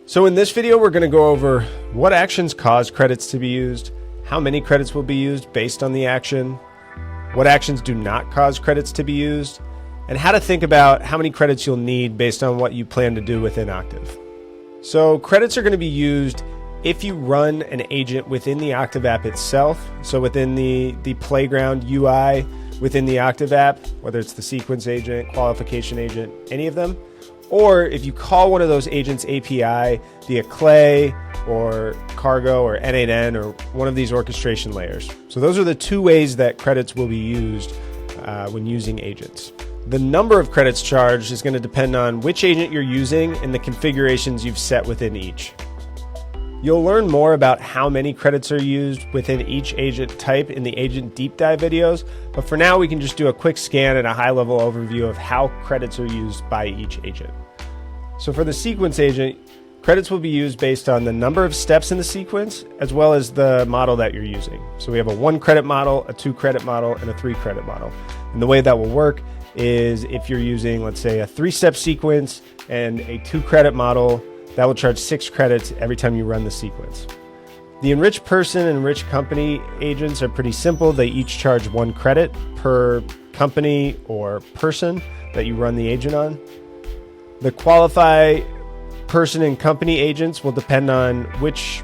So in this video, we're going to go over what actions cause credits to be used, how many credits will be used based on the action, what actions do not cause credits to be used, and how to think about how many credits you'll need based on what you plan to do within Octave. So credits are going to be used if you run an agent within the Octave app itself, so within the playground UI within the Octave app, whether it's the sequence agent, qualification agent, any of them, or if you call one of those agents API via Clay or Cargo or N8N or one of these orchestration layers. So those are the two ways that credits will be used when using agents. The number of credits charged is going to depend on which agent you're using and the configurations you've set within each. You'll learn more about how many credits are used within each agent type in the agent deep dive videos, but for now we can just do a quick scan and a high level overview of how credits are used by each agent. So for the sequence agent, credits will be used based on the number of steps in the sequence as well as the model that you're using. So we have a 1 credit model, a 2 credit model, and a 3 credit model. And the way that will work is if you're using, let's say, a 3-step sequence and a 2 credit model, that will charge 6 credits every time you run the sequence. The enriched person and enriched company agents are pretty simple. They each charge 1 credit per company or person that you run the agent on. The qualify person and company agents will depend on which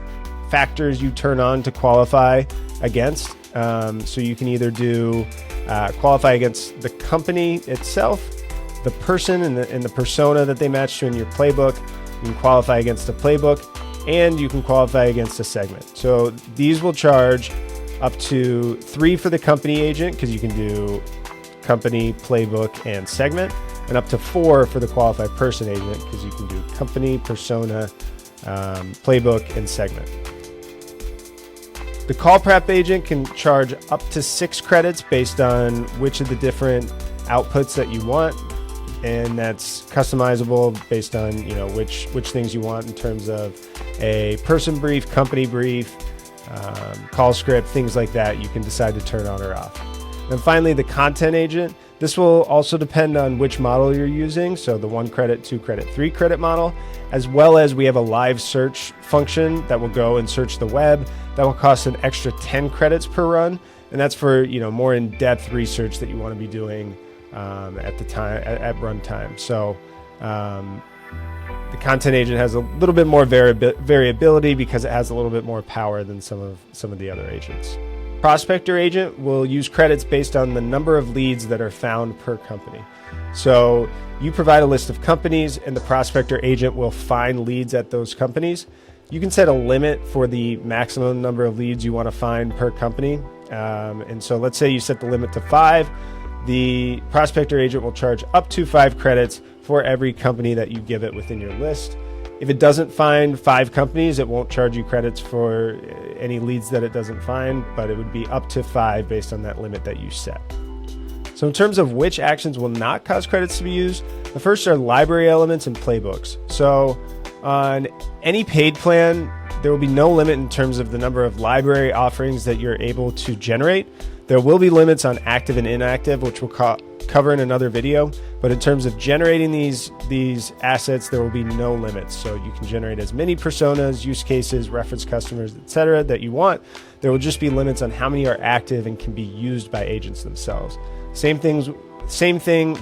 factors you turn on to qualify against. So you can either do qualify against the company itself, the person and the persona that they match to in your playbook. You can qualify against a playbook, and you can qualify against a segment. So these will charge up to 3 for the company agent, because you can do company, playbook, and segment, and up to 4 for the qualified person agent, because you can do company, persona, playbook, and segment. The call prep agent can charge up to 6 credits based on which of the different outputs that you want. And that's customizable based on which things you want in terms of a person brief, company brief, call script, things like that. You can decide to turn on or off. And finally, the content agent. This will also depend on which model you're using. So the 1 credit, 2 credit, 3 credit model, as well as we have a live search function that will go and search the web. That will cost an extra 10 credits per run, and that's for more in-depth research that you want to be doing at the time at runtime. So the content agent has a little bit more variability because it has a little bit more power than some of the other agents. Prospector agent will use credits based on the number of leads that are found per company. So you provide a list of companies, and the prospector agent will find leads at those companies. You can set a limit for the maximum number of leads you want to find per company. And so let's say you set the limit to 5. The prospector agent will charge up to 5 credits for every company that you give it within your list. If it doesn't find 5 companies, it won't charge you credits for any leads that it doesn't find, but it would be up to 5 based on that limit that you set. So in terms of which actions will not cause credits to be used, the first are library elements and playbooks. So on any paid plan, there will be no limit in terms of the number of library offerings that you're able to generate. There will be limits on active and inactive, which we'll cover in another video. But in terms of generating these assets, there will be no limits. So you can generate as many personas, use cases, reference customers, etc. that you want. There will just be limits on how many are active and can be used by agents themselves. Same thing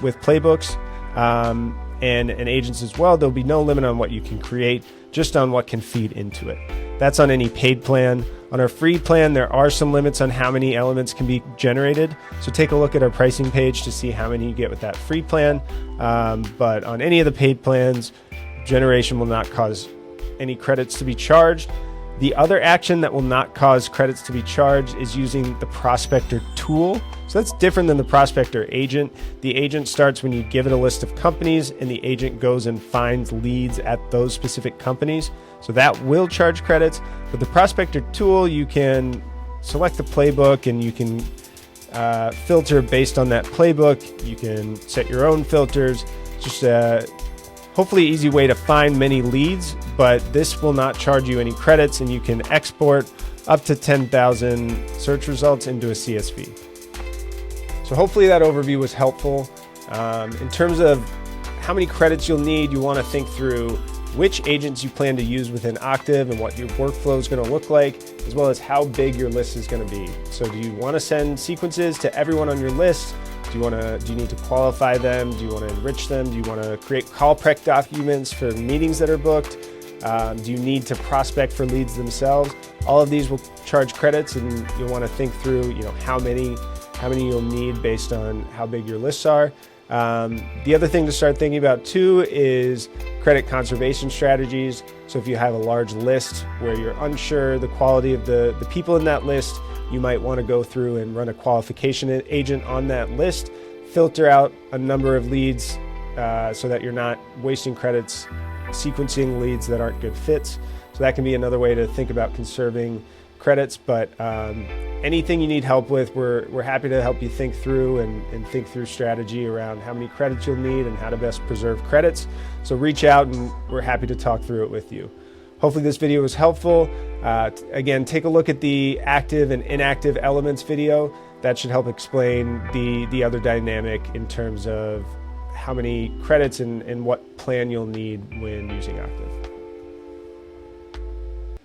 with playbooks and agents as well. There'll be no limit on what you can create, just on what can feed into it. That's on any paid plan. On our free plan, there are some limits on how many elements can be generated. So take a look at our pricing page to see how many you get with that free plan. But on any of the paid plans, generation will not cause any credits to be charged. The other action that will not cause credits to be charged is using the prospector tool. So that's different than the prospector agent. The agent starts when you give it a list of companies, and the agent goes and finds leads at those specific companies. So that will charge credits. But the prospector tool, you can select the playbook and you can filter based on that playbook. You can set your own filters. Just hopefully easy way to find many leads, but this will not charge you any credits, and you can export up to 10,000 search results into a CSV. So hopefully that overview was helpful. In terms of how many credits you'll need, you want to think through which agents you plan to use within Octave and what your workflow is going to look like, as well as how big your list is going to be. So do you want to send sequences to everyone on your list? Do you need to qualify them? Do you want to enrich them? Do you want to create call prep documents for meetings that are booked? Do you need to prospect for leads themselves? All of these will charge credits, and you'll want to think through, how many you'll need based on how big your lists are. The other thing to start thinking about too is credit conservation strategies. So if you have a large list where you're unsure the quality of the people in that list, you might want to go through and run a qualification agent on that list, filter out a number of leads so that you're not wasting credits sequencing leads that aren't good fits. So that can be another way to think about conserving credits. But anything you need help with, we're happy to help you think through and think through strategy around how many credits you'll need and how to best preserve credits. So reach out and we're happy to talk through it with you. Hopefully this video was helpful. Again, take a look at the active and inactive elements video. That should help explain the other dynamic in terms of how many credits and what plan you'll need when using Octave.